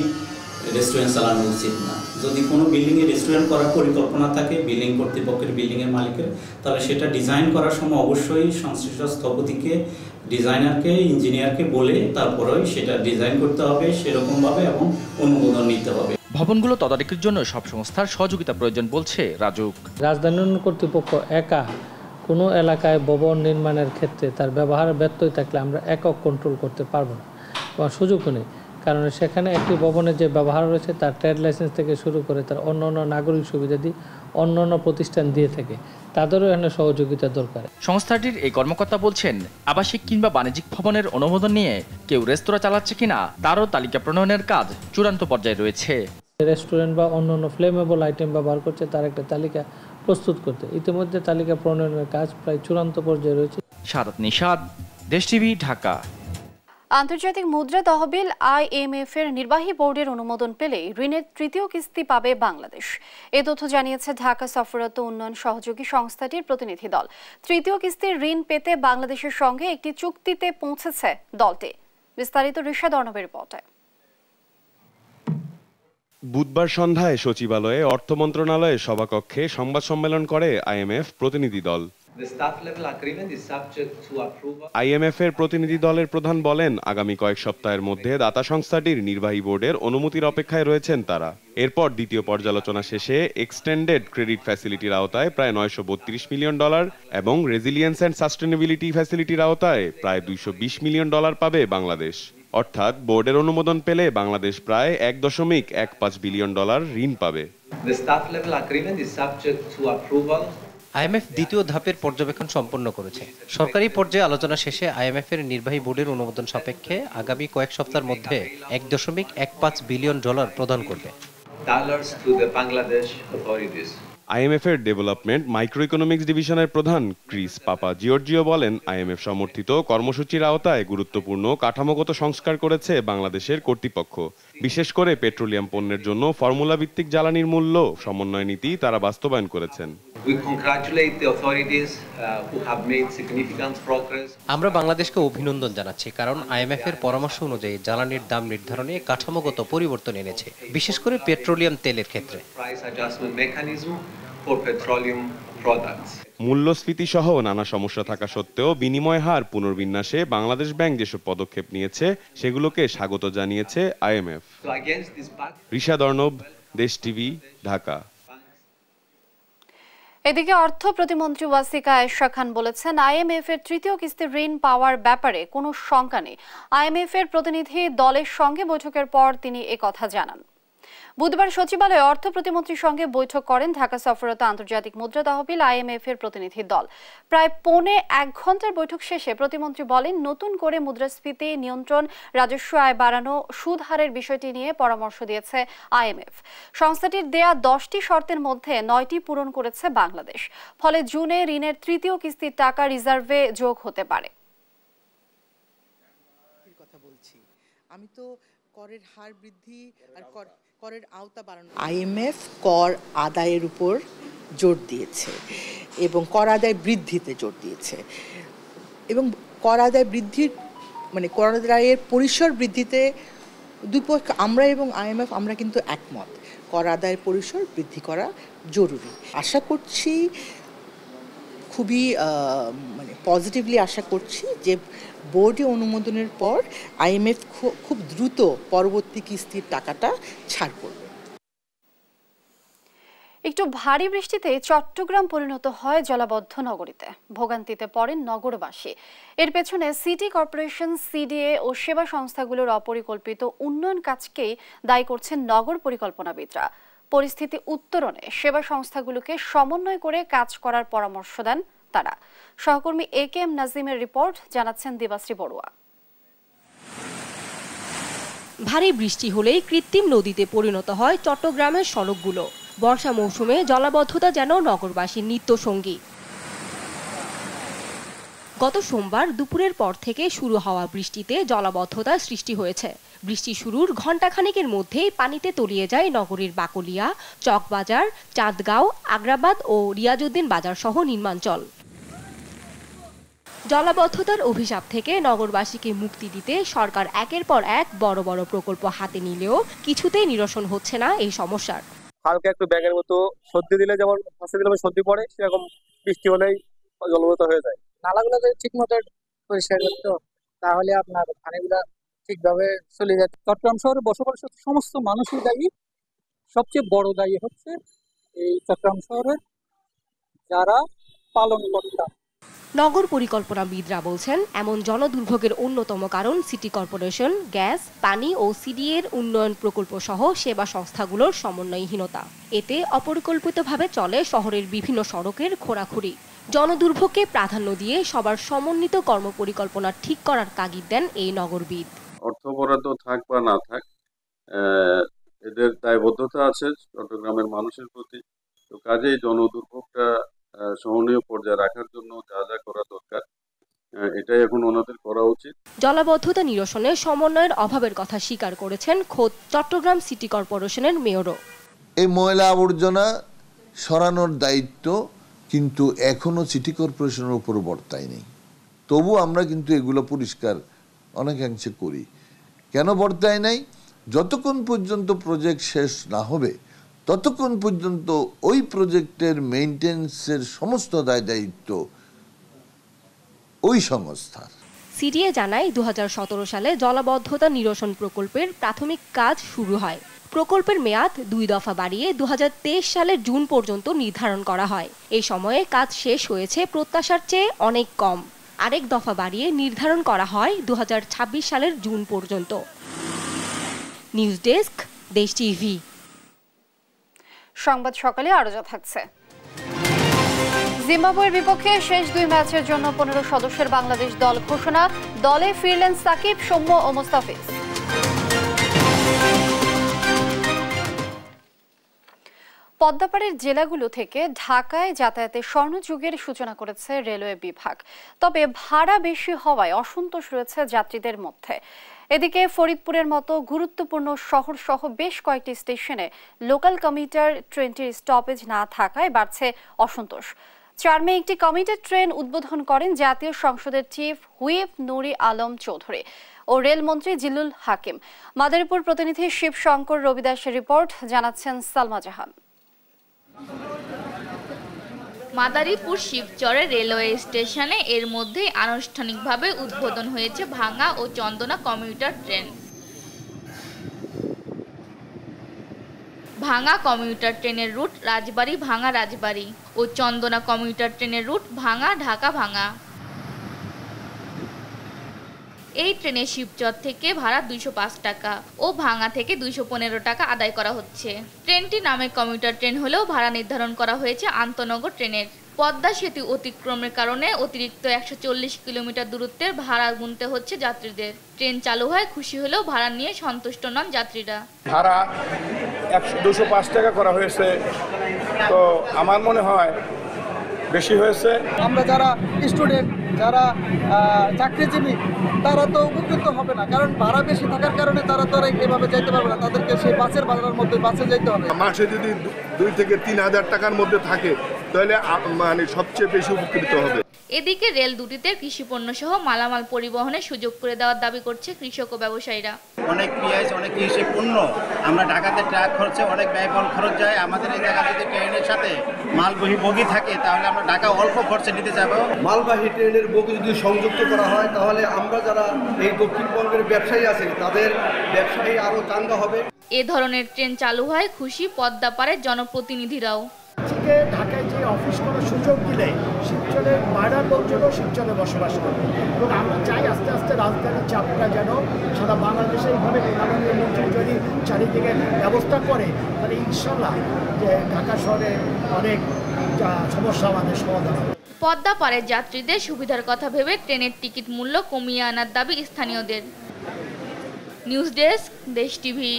রেস্টুরেন্ট চালানো উচিত না। যদি কোনো বিল্ডিংয়ে রেস্টুরেন্ট করার পরিকল্পনা থাকে বিল্ডিং কর্তৃপক্ষের, বিল্ডিংয়ের মালিকের, তাহলে সেটা ডিজাইন করার সময় অবশ্যই সংশ্লিষ্ট স্থপতিকে, ডিজাইনারকে, ইঞ্জিনিয়ারকে বলে তারপরেই সেটা ডিজাইন করতে হবে সেরকমভাবে এবং অনুমোদন নিতে হবে। ভবনগুলো তদারকির জন্য সব সংস্থার সহযোগিতা প্রয়োজন বলছে রাজুক। রাজধানী উন্নয়ন কর্তৃপক্ষ একা কোনো এলাকায় ভবন নির্মাণের ক্ষেত্রে তার ব্যবহারের ব্যত্যয় থাকলে আমরা একক কন্ট্রোল করতে পারবো না, বা সুযোগও নেই। কারণ সেখানে একটি ভবনের যে ব্যবহার রয়েছে তার ট্রেড লাইসেন্স থেকে শুরু করে তার অন্যান্য নাগরিক সুবিধাদি অন্যান্য প্রতিষ্ঠান দিয়ে থাকে, তাদেরও এখানে সহযোগিতা দরকার। সংস্থাটির এই কর্মকর্তা বলছেন, আবাসিক কিংবা বাণিজ্যিক ভবনের অনুমোদন নিয়ে কেউ রেস্তোরাঁ চালাচ্ছে কিনা তারও তালিকা প্রণয়নের কাজ চূড়ান্ত পর্যায়ে রয়েছে। রেস্টুরেন্ট বা অন্যান্য ফ্লেমেবল আইটেম ব্যবহার করছে তার একটা তালিকা প্রস্তুত করতে ইতিমধ্যে তালিকা প্রণয়নের কাজ প্রায় চূড়ান্ত পর্যায়ে রয়েছে। শারদ নিশাদ, দেশ টিভি, ঢাকা। আন্তর্জাতিক মুদ্রা তহবিল IMF এর নির্বাহী বোর্ডের অনুমোদন পেলেই ঋণের তৃতীয় কিস্তি পাবে বাংলাদেশ। এ তথ্য জানিয়েছে ঢাকা সফররত উন্নয়ন সহযোগী সংস্থাটির প্রতিনিধি দল। তৃতীয় কিস্তির ঋণ পেতে বাংলাদেশের সঙ্গে একটি চুক্তিতে পৌঁছেছে দলটি। বিস্তারিত ঋষাদ অর্ণবের রিপোর্টে। বুধবার সন্ধ্যায় সচিবালয়ে অর্থ মন্ত্রণালয়ের সভাকক্ষে সংবাদ সম্মেলন করে IMF প্রতিনিধি দল। IMF এর প্রতিনিধি দলের প্রধান বলেন, আগামী কয়েক সপ্তাহের মধ্যে দাতা সংস্থাটির নির্বাহী বোর্ডের অনুমতির অপেক্ষায় রয়েছেন তারা। এরপর দ্বিতীয় পর্যালোচনা শেষে এক্সটেন্ডেড ক্রেডিট ফ্যাসিলিটির আওতায় প্রায় $932 মিলিয়ন এবং রেজিলিয়েন্স অ্যান্ড সাস্টেনেবিলিটি ফ্যাসিলিটির আওতায় প্রায় $220 মিলিয়ন পাবে বাংলাদেশ। অর্থাৎ বোর্ডের অনুমোদন পেলে বাংলাদেশ প্রায় $1.15 বিলিয়ন ঋণ পাবে। IMF দ্বিতীয় ধাপের পর্যবেক্ষণ সম্পন্ন করেছে। সরকারি পর্যায়ে আলোচনা শেষে IMF এর নির্বাহী বোর্ডের অনুমোদন সাপেক্ষে আগামী কয়েক সপ্তাহের মধ্যে $1.15 বিলিয়ন প্রদান করবে। IMF এর ডেভেলপমেন্ট মাইক্রো ইকোনমিক্স ডিভিশনের প্রধান ক্রিস পাপা জিওর্জিও বলেন, IMF সমর্থিত কর্মসূচির আওতায় গুরুত্বপূর্ণ কাঠামোগত সংস্কার করেছে বাংলাদেশের কর্তৃপক্ষ। বিশেষ করে পেট্রোলিয়াম পণ্যের জন্য ফর্মুলা ভিত্তিক জ্বালানির মূল্য সমন্বয় নীতি তারা বাস্তবায়ন করেছেন। আমরা বাংলাদেশকে অভিনন্দন জানাচ্ছি, কারণ IMF এর পরামর্শ অনুযায়ী জ্বালানির দাম নির্ধারণে কাঠামোগত পরিবর্তন এনেছে, বিশেষ করে পেট্রোলিয়াম তেলের ক্ষেত্রে। মূল্যস্ফীতি সহ নানা সমস্যা থাকা সত্ত্বেও বিনিময় হার পুনর্বিন্যাসে বাংলাদেশ ব্যাংক যেসব পদক্ষেপ নিয়েছে সেগুলোকে স্বাগত জানিয়েছে IMF। ঋষাদ অর্ণব, দেশ টিভি, ঢাকা। এদিকে অর্থ প্রতিমন্ত্রী ওয়াসিকা আয়েশা খান বলেছেন, IMF এর তৃতীয় কিস্তির ঋণ পাওয়ার ব্যাপারে কোনো শঙ্কা নেই। IMF এর প্রতিনিধি দলের সঙ্গে বৈঠকের পর তিনি একথা জানান। বুধবার সচিবালয়ে অর্থ প্রতিমন্ত্রীর সঙ্গে বৈঠক করেন ঢাকা সফররত আন্তর্জাতিক মুদ্রা তহবিল IMF এর প্রতিনিধি দল। প্রায় 1.25 ঘন্টার বৈঠক শেষে প্রতিমন্ত্রী বলেন, নতুন করে মুদ্রাস্ফীতি নিয়ন্ত্রণ, রাজস্ব আয় বাড়ানো, সুদ হারের বিষয়টি নিয়ে পরামর্শ দিয়েছে IMF। সংস্থাটির দেয়া 10টি শর্তের মধ্যে 9টি পূরণ করেছে বাংলাদেশ। ফলে জুনে ঋণের তৃতীয় কিস্তির টাকা রিজার্ভে যোগ হতে পারে। আমি তো করের হার বৃদ্ধি আর করের আওতা বাড়ানো, IMF কর আদায়ের উপর জোর দিয়েছে এবং কর আদায় বৃদ্ধিতে জোর দিয়েছে, এবং কর আদায় বৃদ্ধির মানে কর আদায়ের পরিসর বৃদ্ধিতে দুই পক্ষ, আমরা এবং IMF আমরা কিন্তু একমত, কর আদায়ের পরিসর বৃদ্ধি করা জরুরি। আশা করছি খুবই মানে পজিটিভলি আশা করছি যে বোর্ডে অনুমোদনের পর IMF খুব দ্রুত পরবর্তী কিস্তির টাকাটা ছাড় করবে। একটু ভারী বৃষ্টিতে চট্টগ্রাম পরিণত হয় জলাবদ্ধ নগরীতে। ভোগান্তিতে পড়েন নগরবাসী। এর পেছনে সিটি কর্পোরেশন, CDA ও সেবা সংস্থাগুলোর অপরিকল্পিত উন্নয়ন কাজকেই দায়ী করছেন নগর পরিকল্পনাবিদরা। পরিস্থিতি উত্তরণে সেবা সংস্থাগুলোকে সমন্বয় করে কাজ করার পরামর্শ দেন তারা। সহকর্মী AKM নাজিমের রিপোর্ট, জানাচ্ছেন দেবাশ্রী বড়ুয়া। ভারী বৃষ্টি হলেই কৃত্রিম নদীতে পরিণত হয় চট্টগ্রামের সড়কগুলো। বর্ষা মৌসুমে জলাবদ্ধতা যেন নগরবাসীর নিত্যসঙ্গী। গত সোমবার দুপুরের পর থেকে শুরু হওয়া বৃষ্টিতে জলাবদ্ধতার সৃষ্টি হয়েছে। বৃষ্টি শুরুর ঘণ্টাখানেকের মধ্যেই পানিতে তলিয়ে যায় নগরীর বাকলিয়া, চকবাজার, চাঁদগাঁও, আগ্রাবাদ ও রিয়াজউদ্দিন বাজার সহ নির্মাঞ্চল। জলাবদ্ধতার অভিশাপ থেকে নগরবাসীকে মুক্তি দিতে সরকার একের পর এক বড় বড় প্রকল্প হাতে নিলেও কিছুতেই নিরসন হচ্ছে না এই সমস্যার। হালকা একটু ব্যাগের মতো সর্দি দিলে যেমন ফাঁসে দিলে সর্দি পড়ে, সেরকম বৃষ্টি হলেই জলমগ্ন হয়ে যায়। নালাগুলো যদি ঠিক মতো পরিষ্কার করতো তাহলে আপনার পানিগুলা ঠিকভাবে চলে যেত। চট্টগ্রাম শহরে বসবাসরত সমস্ত মানুষই দায়ী, সবচেয়ে বড় দায়ী হচ্ছে এই চট্টগ্রাম শহরের যারা পালনকর্তা। নগর পরিকল্পনাবিদরা বলছেন, এমন জনদুর্ভোগের অন্যতম কারণ সিটি কর্পোরেশন, গ্যাস, পানি ও সিডিএর উন্নয়ন প্রকল্প সহ সেবা সংস্থাগুলোর সমন্বয়হীনতা। এতে অপরিকল্পিতভাবে চলে শহরের বিভিন্ন সড়কের খোঁড়াখুড়ি। জনদুর্ভোগকে প্রাধান্য দিয়ে সবার সমন্বিত কর্মপরিকল্পনা ঠিক করার তাগিদ দেন এই নগরবিদ। অর্থ বরাদ্দ থাক বা না থাক, এদের দায়বদ্ধতা আছে চট্টগ্রামের মানুষের প্রতি। তো কাজেই জনদুর্ভোগটা সহনীয় পর্যায়ে রাখার জন্য যা যা করা দরকার, এটাই এখন ওনাদের করা উচিত। জলাবদ্ধতা নিরসনে সমন্বয়ের অভাবের কথা স্বীকার করেছেন খোদ চট্টগ্রাম সিটি কর্পোরেশনের মেয়রও। এই ময়লা আবর্জনা সরানোর দায়িত্ব কিন্তু এখনো সিটি কর্পোরেশনের উপর বর্তায় নেই। তবু আমরা কিন্তু এগুলো পরিষ্কার অনেকাংশে করি। কেন বর্তায় নাই? যতক্ষণ পর্যন্ত প্রজেক্ট শেষ না হবে ততক্ষণ পর্যন্ত ওই প্রজেক্টের মেইনটেন্যান্সের সমস্ত দায় দায়িত্ব ওই সংস্থার। সিডিএ জানায় 2017 সালে জলাবদ্ধতা নিরসন প্রকল্পের প্রাথমিক কাজ শুরু হয়। প্রকল্পের মেয়াদ 2 দফা বাড়িয়ে 2023 সালের জুন পর্যন্ত নির্ধারণ করা হয়। এই সময়ে কাজ শেষ হয়েছে প্রত্যাশার চেয়ে অনেক কম। আরেক দফা বাড়িয়ে নির্ধারণ করা হয় 2026 সালের জুন পর্যন্ত। নিউজ ডেস্ক, দেশ টিভি। সংবাদ সকালে আরো যা থাকছে। জিম্বাবুয়ের বিপক্ষে শেষ 2 ম্যাচের জন্য 15 সদস্যের বাংলাদেশ দল ঘোষণা। দলে ফিরলেন সাকিব, সৌম্য ও মোস্তাফিজ। পদ্মাপাড়ের জেলাগুলো থেকে ঢাকায় যাতায়াতে স্বর্ণযুগের সূচনা করেছে রেলওয়ে বিভাগ। তবে ভাড়া বেশি হওয়ায় অসন্তোষ রয়েছে যাত্রীদের মধ্যে। এদিকে ফরিদপুরের মতো গুরুত্বপূর্ণ শহর সহ বেশ কয়েকটি স্টেশনে লোকাল কমিউটার ট্রেনটির স্টপেজ না থাকায় বাড়ছে অসন্তোষ। 4 মে একটি কমিউটার ট্রেন উদ্বোধন করেন জাতীয় সংসদের চিফ হুইপ নুরি আলম চৌধুরী ও রেলমন্ত্রী জিল্লুল হাকিম। মাদারীপুর প্রতিনিধি শিবশঙ্কর রবিদাসের রিপোর্ট, জানাচ্ছেন সালমা জাহান। মাদারীপুর শিবচরে রেলওয়ে স্টেশনে এর মধ্যেই আনুষ্ঠানিকভাবে উদ্বোধন হয়েছে ভাঙা ও চন্দনা কমিউটার ট্রেন। ভাঙা কমিউটার ট্রেনের রুট রাজবাড়ী ভাঙা রাজবাড়ী ও চন্দনা কমিউটার ট্রেনের রুট ভাঙা ঢাকা ভাঙা। এই ট্রেনে শিবচর থেকে ভাড়া 205 টাকা ও ভাঙা থেকে 215 টাকা আদায় করা হচ্ছে। ট্রেনটি নামে কমিউটার ট্রেন হলেও ভাড়া নির্ধারণ করা হয়েছে আন্তনগর ট্রেনের। পদ্মা সেতু অতিক্রমের কারণে অতিরিক্ত 140 কিলোমিটার দূরত্বের ভাড়া গুনতে হচ্ছে যাত্রীদের। ট্রেন চালু হয় খুশি হলেও ভাড়া নিয়ে সন্তুষ্ট নন যাত্রীরা। ভাড়া 205 টাকা করা হয়েছে, তো আমার মনে হয় বেশি হয়েছে। আমরা যারা স্টুডেন্ট, যারা চাকরিজীবী, তারা তো উপকৃত হবে না, কারণ ভাড়া বেশি থাকার কারণে তারা তো এভাবে যেতে পারবে না। তাদেরকে সেই বাসের ভাড়ার মধ্যে বাসে যেতে হবে। মাসে যদি 2 থেকে 3 হাজার টাকার মধ্যে থাকে তাহলে মানে সবচেয়ে বেশি উপকৃত হবে। এদিকে রেল দুটিতে কৃষিপণ্য সহ মালামাল পরিবহনের সুযোগ করে দেওয়ার দাবি করছে কৃষক ও ব্যবসায়ীরা। অনেক পেঁয়াজ, অনেক কৃষি পণ্য আমরা ঢাকাতে ট্রাক খরচে অনেক ব্যয়বহুল খরচ যায়। আমাদের এই জায়গায় যদি ট্রেনের সাথে মালবাহী বগি থাকে তাহলে আমরা ঢাকা অল্প খরচে নিতে যাব। মালবাহী ট্রেনের বগি যদি সংযুক্ত করা হয় তাহলে আমরা যারা এই দক্ষিণবঙ্গের ব্যবসায়ী আছে তাদের ব্যবসায়ী আরও চাঙ্গা হবে। এ ধরনের ট্রেন চালু হয় খুশি পদ্মাপাড়ের জনপ্রতিনিধিরাও। ঢাকায় যে অফিস করার সুযোগ দিলে শিবচরের বাইরের লোকজনও শিবচরে বসবাস করবে এবং আমরা চাই আস্তে আস্তে রাজধানীর চাপটা যেন সারা বাংলাদেশে এইভাবে মাননীয় মন্ত্রী যদি চারিদিকে ব্যবস্থা করে তাহলে ইনশাল্লাহ যে ঢাকা শহরে অনেক সমস্যা আমাদের সমাধান হবে। পদ্মাপাড়ের যাত্রীদের সুবিধার কথা ভেবে ট্রেনের টিকিট মূল্য কমিয়ে আনার দাবি স্থানীয়দের। নিউজ ডেস্ক, দেশ টিভি।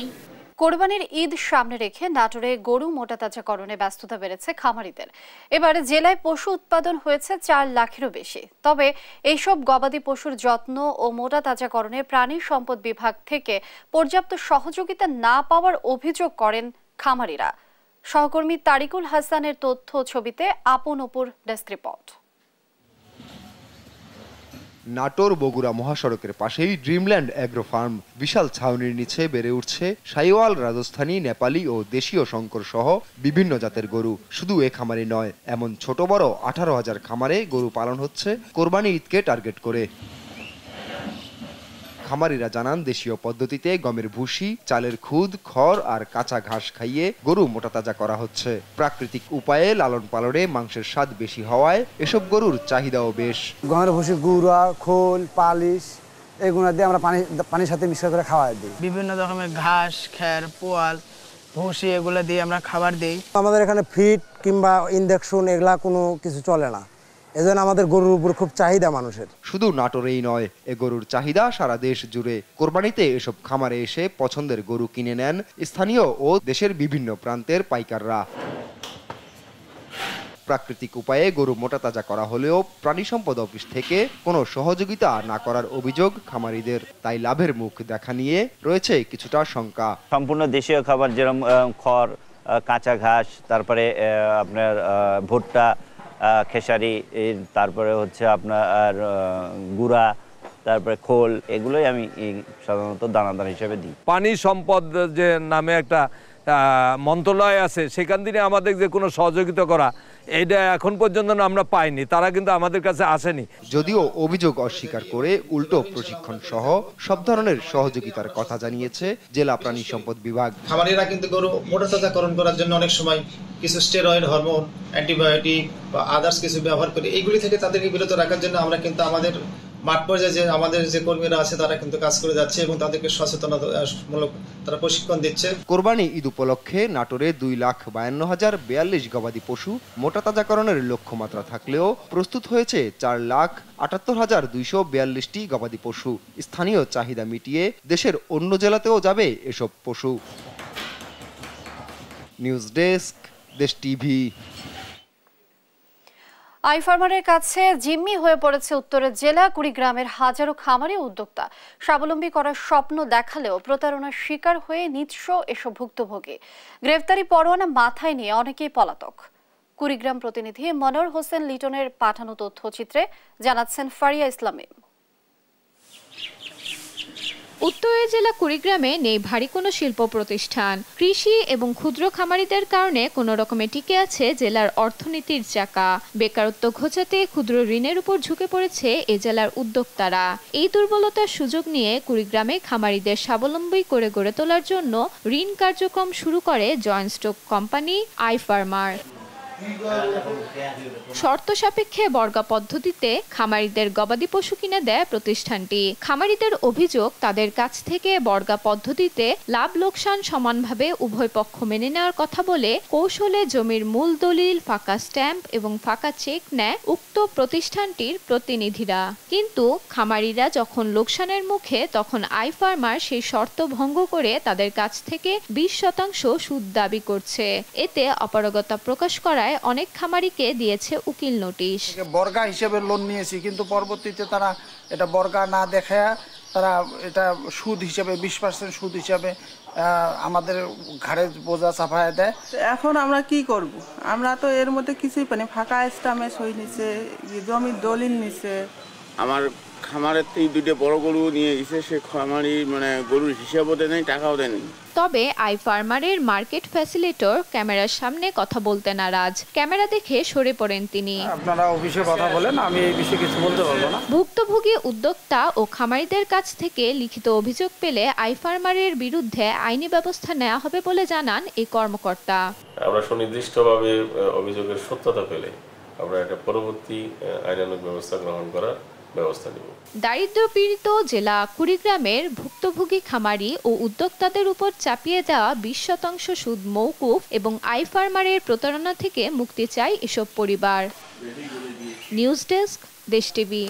কোরবানির ঈদ সামনে রেখে নাটোরে গরু মোটাতাজাকরণে ব্যস্ততা বেড়েছে খামারিদের। এবারে জেলায় পশু উৎপাদন হয়েছে 4 লাখেরও বেশি। তবে এইসব গবাদি পশুর যত্ন ও মোটাতাজাকরণে প্রাণী সম্পদ বিভাগ থেকে পর্যাপ্ত সহযোগিতা না পাওয়ার অভিযোগ করেন খামারিরা। সহকর্মী তারিকুল হাসানের তথ্য ছবিতে আপন অপুর ডেস্ক রিপোর্ট। নাটোর বগুড়া মহাসড়কের পাশেই ড্রিমল্যান্ড অ্যাগ্রো ফার্ম। বিশাল ছাউনির নিচে বেড়ে উঠছে সাইওয়াল, রাজস্থানী, নেপালি ও দেশীয় শঙ্কর সহ বিভিন্ন জাতের গরু। শুধু এ খামারই নয়, এমন ছোট বড় 18,000 খামারে গরু পালন হচ্ছে কোরবানি ঈদকে টার্গেট করে। খামারিরা জানান, দেশীয় পদ্ধতিতে গমের ভুসি, চালের খুদ, খড় আর কাঁচা ঘাস খাইয়ে গরু মোটাতাজা করা হচ্ছে। প্রাকৃতিক উপায়ে লালন পালনে মাংসের স্বাদ বেশি হওয়ায় এসব গরুর চাহিদাও বেশ। গমের ভুসি, গুঁড়া, খোল, পালিশ এগুলো দিয়ে আমরা পানির সাথে মিশ্র করে খাওয়াই দিই। বিভিন্ন রকমের ঘাস, খ্যার, পোয়াল, ভুসি এগুলো দিয়ে আমরা খাবার দিই। আমাদের এখানে ফিড কিংবা ইনজেকশন এগুলা কোনো কিছু চলে না, এজন্য আমাদের গরুর উপর খুব চাহিদা মানুষের। শুধু নাটোরেই নয়, এ গরুর চাহিদা সারা দেশ জুড়ে। কোরবানিতে এসব খামারে এসে পছন্দের গরু কিনে নেন স্থানীয় ও দেশের বিভিন্ন প্রান্তের পাইকাররা। প্রাকৃতিক উপায়ে গরু মোটাতাজা করা হলেও প্রাণী সম্পদ অফিস থেকে কোনো সহযোগিতা না করার অভিযোগ খামারিদের। তাই লাভের মুখ দেখা নিয়ে রয়েছে কিছুটা শঙ্কা। সম্পূর্ণ দেশীয় খাবার, যেরকম খড়, কাঁচা ঘাস, তারপরে আপনার ভুট্টা, খেসারি, তারপরে হচ্ছে আপনার গুঁড়া, তারপরে খোল, এগুলোই আমি সাধারণত দানাদার হিসেবে দিই। পানি সম্পদ যে নামে একটা মন্ত্রণালয় আছে, সেখান থেকে আমাদের যে কোনো সহযোগিতা করা, এটা এখন পর্যন্ত আমরা পাইনি, তারা কিন্তু আমাদের কাছে আসেনি। যদিও অভিযোগ অস্বীকার করে উল্টো প্রশিক্ষণ সহ সব ধরনের সহযোগিতার কথা জানিয়েছে জেলা প্রাণী সম্পদ বিভাগ। খামারিরা কিন্তু গরু মোটাতাজাকরণ করার জন্য অনেক সময় কিছু স্টেরয়েড, হরমোন, অ্যান্টিবায়োটিক বা আদার্স কিছু ব্যবহার করে, এইগুলি থেকে তাদেরকে বিরত রাখার জন্য আমরা কিন্তু আমাদের মাঠ পর্যায়ে যে আমাদের যে কর্মীরা আছে তারা কিন্তু কাজ করে যাচ্ছে এবং তাদেরকে সচেতনতামূলক তারা প্রশিক্ষণ দিচ্ছে। কোরবানি ঈদ উপলক্ষে নাটোরে 2,52,042 গবাদি পশু মোটাতাজাকরণের লক্ষ্যমাত্রা থাকলেও প্রস্তুত হয়েছে 4,78,242টি গবাদি পশু। স্থানীয় চাহিদা মিটিয়ে দেশের অন্য জেলাতেও যাবে এসব পশু। নিউজ ডেস্ক, দেশ টিভি। আই ফার্মারের কাছে জিম্মি হয়ে পড়েছে উত্তরের জেলা কুড়িগ্রামের হাজারো খামারি উদ্যোক্তা। স্বাবলম্বী করার স্বপ্ন দেখালেও প্রতারণার শিকার হয়ে নিঃস্ব এসব ভুক্তভোগী। গ্রেফতারি পরোয়ানা মাথায় নিয়ে অনেকেই পলাতক। কুড়িগ্রাম প্রতিনিধি মনোয়ার হোসেন লিটনের পাঠানো তথ্যচিত্রে জানাচ্ছেন ফারিয়া ইসলামী। উত্তরের জেলা কুড়িগ্রামে নেই ভারী কোনো শিল্প প্রতিষ্ঠান। কৃষি এবং ক্ষুদ্র খামারিদের কারণে কোনো রকমে টিকে আছে জেলার অর্থনীতির চাকা। বেকারত্ব ঘোচাতে ক্ষুদ্র ঋণের উপর ঝুঁকে পড়েছে এ জেলার উদ্যোক্তারা। এই দুর্বলতার সুযোগ নিয়ে কুড়িগ্রামে খামারিদের স্বাবলম্বী করে গড়ে তোলার জন্য ঋণ কার্যক্রম শুরু করে joint stock company I farmer. শর্ত সাপেক্ষে বর্গা পদ্ধতিতে খামারিদের গবাদি পশু কিনে দেয় প্রতিষ্ঠানটি। খামারিদের অভিযোগ, তাদের কাছ থেকে বর্গা পদ্ধতিতে লাভ লোকসান সমানভাবে উভয় পক্ষ মেনে নেওয়ার কথা বলে কৌশলে জমির মূল দলিল, ফাঁকা স্ট্যাম্প এবং ফাঁকা চেক নেয় উক্ত প্রতিষ্ঠানটির প্রতিনিধিরা। কিন্তু খামারিরা যখন লোকসানের মুখে, তখন আই ফার্মার সেই শর্ত ভঙ্গ করে তাদের কাছ থেকে 20% সুদ দাবি করছে। এতে অপারগতা প্রকাশ করায় অনেক খামারিকে দিয়েছে উকিল নোটিশ। বর্গা হিসেবে লোন নিয়েছি, কিন্তু পরবর্তীতে তারা এটা বর্গা না দেখায় তারা এটা সুদ হিসেবে 20% সুদ হিসেবে আমাদের ঘাড়ে বোঝা চাপায় দেয়। এখন আমরা কি করব? আমরা তো এর মধ্যে কিছুই পানি, ফাঁকা স্টামে সই নিছে, জমির দলিল নিছে। আমার খামারের থেকে 2টা বড় গরু নিয়ে গেছে, সে খামারি গরুর হিসাবও দেয়নি, টাকাও দেয়নি। তবে আই ফার্মারের মার্কেট ফ্যাসিলিটেটর ক্যামেরার সামনে কথা বলতে নারাজ। ক্যামেরা দেখে সরে পড়েন তিনি। আপনারা অফিসে কথা বলেন, আমি এই বিষয়ে কিছু বলতে পারবো না। ভুক্তভোগী উদ্যোক্তা ও খামারিদের কাছ থেকে লিখিত অভিযোগ পেলে আই ফার্মারের বিরুদ্ধে আইনি ব্যবস্থা নেওয়া হবে বলে জানান এই কর্মকর্তা। আমরা সুনির্দিষ্টভাবে অভিযোগের সত্যতা পেলে আমরা এটা পরবর্তী আইনানুগ ব্যবস্থা গ্রহণ করার ব্যবস্থা নেব। দারিদ্র্যপীড়িত জেলা কুড়িগ্রামের ভুক্তভোগী খামারি ও উদ্যোক্তাদের উপর চাপিয়ে দেওয়া 20% সুদ মওকুফ এবং আই ফার্মারের প্রতারণা থেকে মুক্তি চায় এসব পরিবার। নিউজ ডেস্ক, দেশ টিভি।